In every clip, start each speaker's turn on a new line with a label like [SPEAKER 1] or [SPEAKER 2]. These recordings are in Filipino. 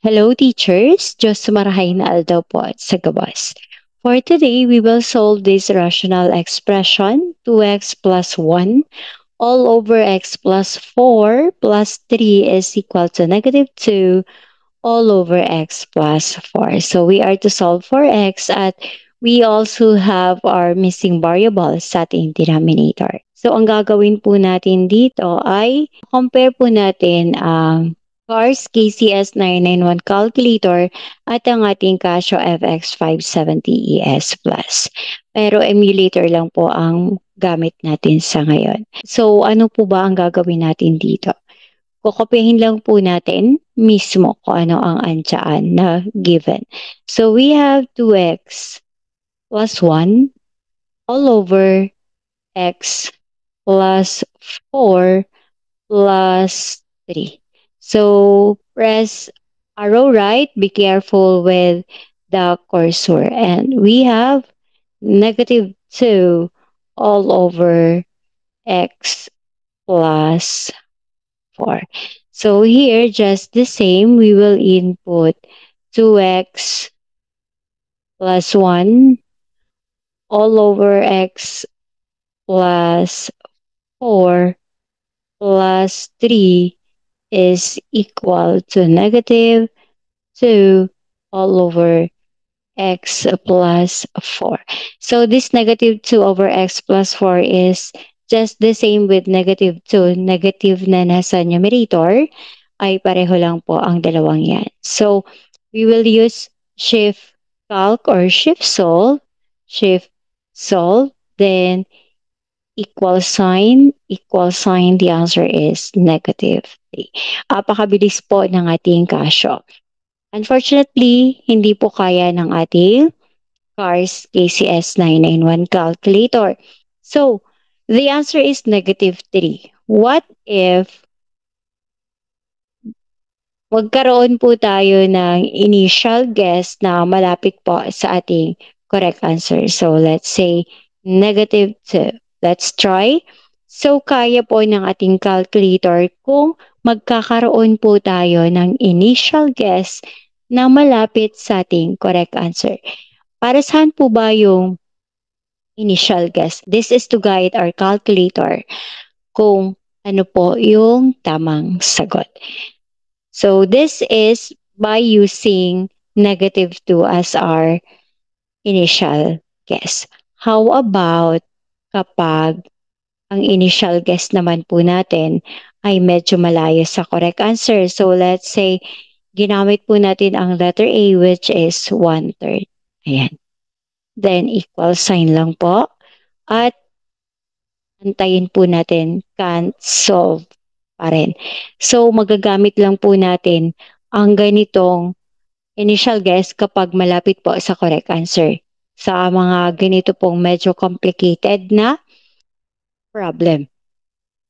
[SPEAKER 1] Hello teachers, Diyos marahay na aldaw po at sa gabas. For today, we will solve this rational expression 2x plus 1 all over x plus 4 plus 3 is equal to negative 2 all over x plus 4. So we are to solve for x at we also have our missing variables sa ating denominator. So ang gagawin po natin dito ay compare po natin ang CARS KCS 991 calculator at ang ating Casio FX 570 ES Plus. Pero emulator lang po ang gamit natin sa ngayon. So ano po ba ang gagawin natin dito? Kokopyahin lang po natin mismo kung ano ang ansyaan na given. So we have 2x plus 1 all over x plus 4 plus 3. So press arrow right, be careful with the cursor. And we have negative 2 all over x plus 4. So here, just the same, we will input 2x plus 1 all over x plus 4 plus 3 is equal to negative 2 all over x plus 4. So this negative 2 over x plus 4 is just the same with negative 2. Negative na nasa numerator ay pareho lang po ang dalawang yan. So we will use shift calc or shift solve, then equal sign, the answer is negative 3. Apakabilis po ng ating Casio. Unfortunately, hindi po kaya ng ating CARS KCS 991 calculator. So, the answer is negative 3. What if magkaroon po tayo ng initial guess na malapit po sa ating correct answer? So, let's say negative 2. Let's try. So, kaya po ng ating calculator kung magkakaroon po tayo ng initial guess na malapit sa ating correct answer. Para saan po ba yung initial guess? This is to guide our calculator kung ano po yung tamang sagot. So this is by using negative 2 as our initial guess. How about kapag ang initial guess naman po natin ay medyo malayo sa correct answer? So let's say ginamit po natin ang letter A which is 1/3. Ayan. Then equal sign lang po. At antayin po natin can't solve pa rin. So magagamit lang po natin ang ganitong initial guess kapag malapit po sa correct answer. Sa mga ganito pong medyo complicated na problem.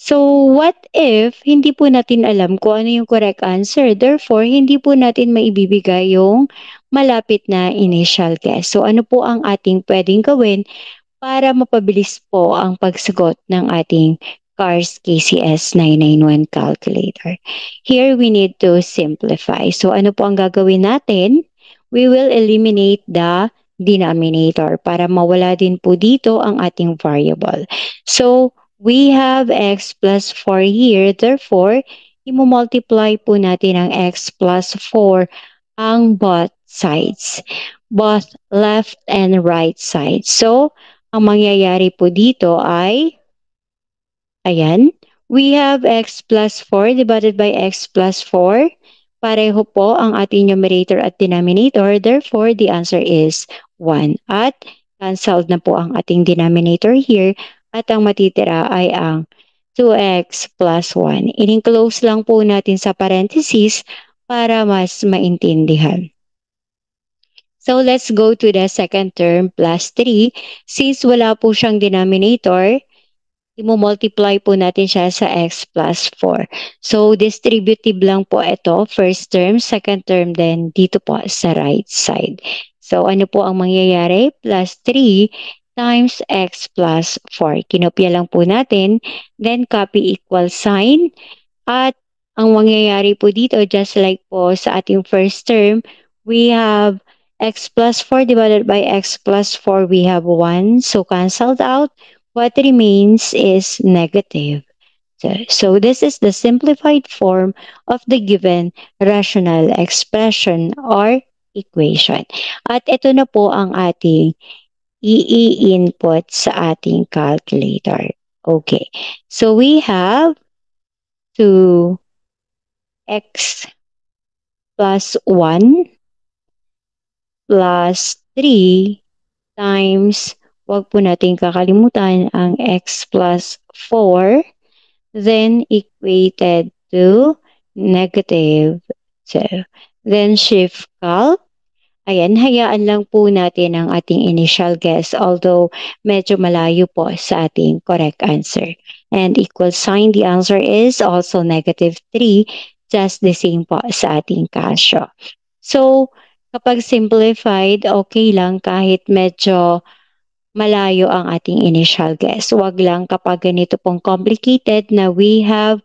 [SPEAKER 1] So, what if hindi po natin alam kung ano yung correct answer? Therefore, hindi po natin maibibigay yung malapit na initial guess. So, ano po ang ating pwedeng gawin para mapabilis po ang pagsagot ng ating CARS KCS 991 calculator? Here, we need to simplify. So, ano po ang gagawin natin? We will eliminate the denominator para mawala din po dito ang ating variable. So, we have x plus 4 here. Therefore, i-multiply po natin ang x plus 4 ang both sides. Both left and right sides. So, ang mangyayari po dito ay, ayan, we have x plus 4 divided by x plus 4. Pareho po ang ating numerator at denominator. Therefore, the answer is 1. At cancelled na po ang ating denominator here. At ang matitira ay ang 2x plus 1. In-close lang po natin sa parentheses para mas maintindihan. So let's go to the second term plus 3. Since wala po siyang denominator, i-multiply po natin siya sa x plus 4. So distributive lang po ito, first term, second term, then dito po sa right side. So ano po ang mangyayari? Plus 3 times x plus 4. Kinopya lang po natin, then copy equal sign, at Ang mangyayari po dito, just like po sa ating first term, we have x plus 4 divided by x plus 4, we have 1. So canceled out. What remains is negative. So this is the simplified form of the given rational expression or equation. At ito na po ang ating i-input sa ating calculator. Okay. So we have 2x plus 1 plus 3 times, wag po natin kakalimutan ang x plus 4, then equated to negative 2. Then shift calc. Ayan, hayaan lang po natin ang ating initial guess, although medyo malayo po sa ating correct answer. And equal sign, the answer is also negative 3, just the same po sa ating kasyo. So, kapag simplified, okay lang kahit medyo malayo ang ating initial guess. Huwag lang kapag ganito pong complicated na we have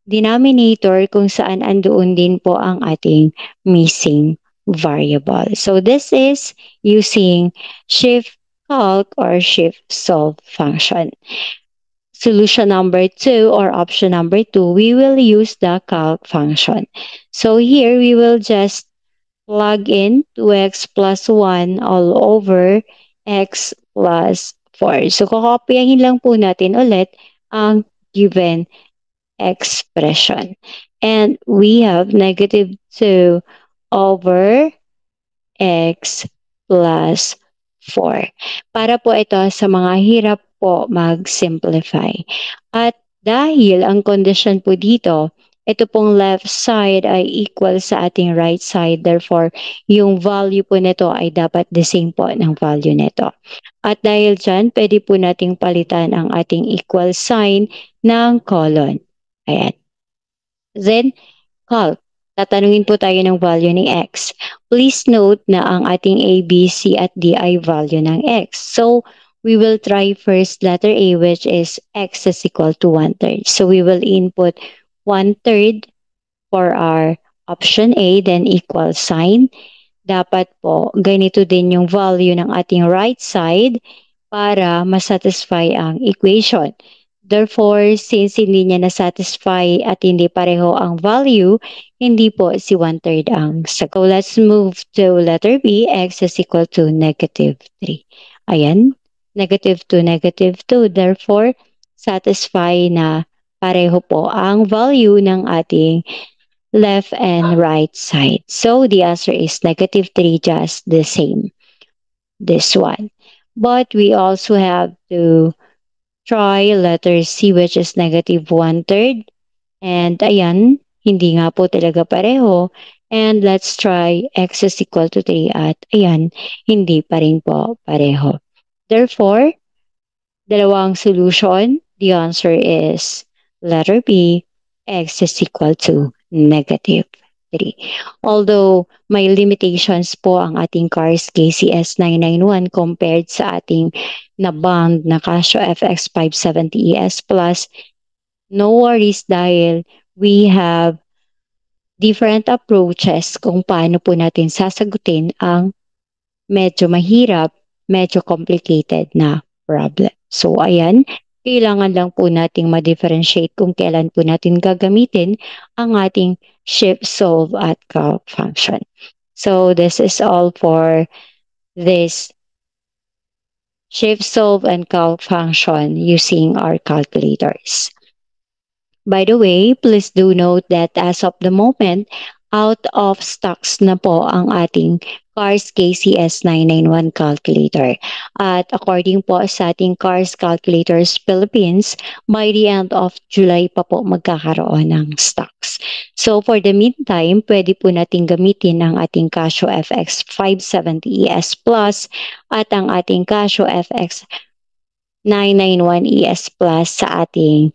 [SPEAKER 1] denominator kung saan andoon din po ang ating missing variable. So this is using shift calc or shift solve function. Solution number 2 or option number 2, we will use the calc function. So here we will just plug in 2x plus 1 all over x plus 4. So kokopyahin lang po natin ulit ang given expression. And we have negative 2 over x plus 4. Para po ito sa mga hirap po mag-simplify. At dahil ang condition po dito, ito pong left side ay equal sa ating right side. Therefore, yung value po nito ay dapat the same po ng value nito. At dahil dyan, pwede po nating palitan ang ating equal sign ng colon. Ayan. Then, calc. Tatanungin po tayo ng value ng x. Please note na ang ating a, b, c at d ay value ng x. So, we will try first letter A, which is x is equal to 1/3. So, we will input 1/3 for our option A, then equal sign. Dapat po, ganito din yung value ng ating right side para masatisfy ang equation. Therefore, since hindi niya na-satisfy at hindi pareho ang value, hindi po si 1/3 ang sagot. So, let's move to letter B, x is equal to negative 3. Ayan, negative 2, negative 2. Therefore, satisfy na pareho po ang value ng ating left and right side. So, the answer is negative 3, just the same. This one. But we also have to try letter C, which is negative 1/3. And ayan, hindi nga po talaga pareho. And let's try x is equal to 3 at ayan, hindi pa rin po pareho. Therefore, dalawang solution, the answer is letter B, x is equal to negative 3. Although may limitations po ang ating CARS KCS 991 compared sa ating na-bond na Casio FX 570 ES Plus, no worries dahil we have different approaches kung paano po natin sasagutin ang medyo mahirap, medyo complicated na problem. So ayan, kailangan lang po nating ma-differentiate kung kailan po natin gagamitin ang ating shift, solve at calc function. So this is all for this shift, solve and calc function using our calculators. By the way, please do note that as of the moment, out of stocks na po ang ating CARS KCS 991 calculator. At according po sa ating CARS Calculators Philippines, by the end of July pa po magkakaroon ng stocks. So for the meantime, pwede po natin gamitin ang ating Casio FX 570 ES Plus at ang ating Casio FX 991 ES Plus sa ating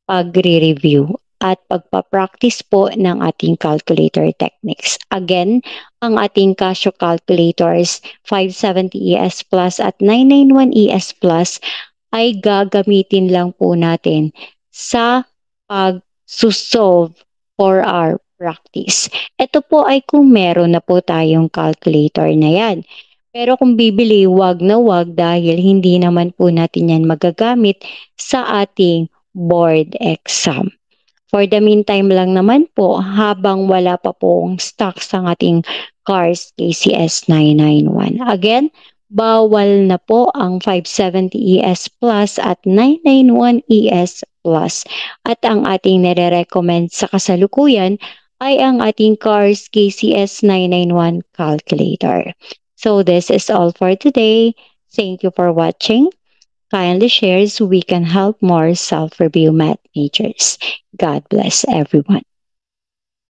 [SPEAKER 1] pagre-review at pagpa-practice po ng ating calculator techniques. Again, ang ating Casio calculators 570 ES Plus at 991 ES Plus ay gagamitin lang po natin sa pag-solve for our practice. Ito po ay kung meron na po tayong calculator na yan. Pero kung bibili, wag na wag dahil hindi naman po natin yan magagamit sa ating board exam. For the meantime lang naman po, habang wala pa pong stock sa ating CARS KCS 991. Again, bawal na po ang 570 ES Plus at 991 ES Plus. At ang ating nire-recommend sa kasalukuyan ay ang ating CARS KCS 991 calculator. So this is all for today. Thank you for watching. Kindly share so we can help more self-review math majors. God bless everyone.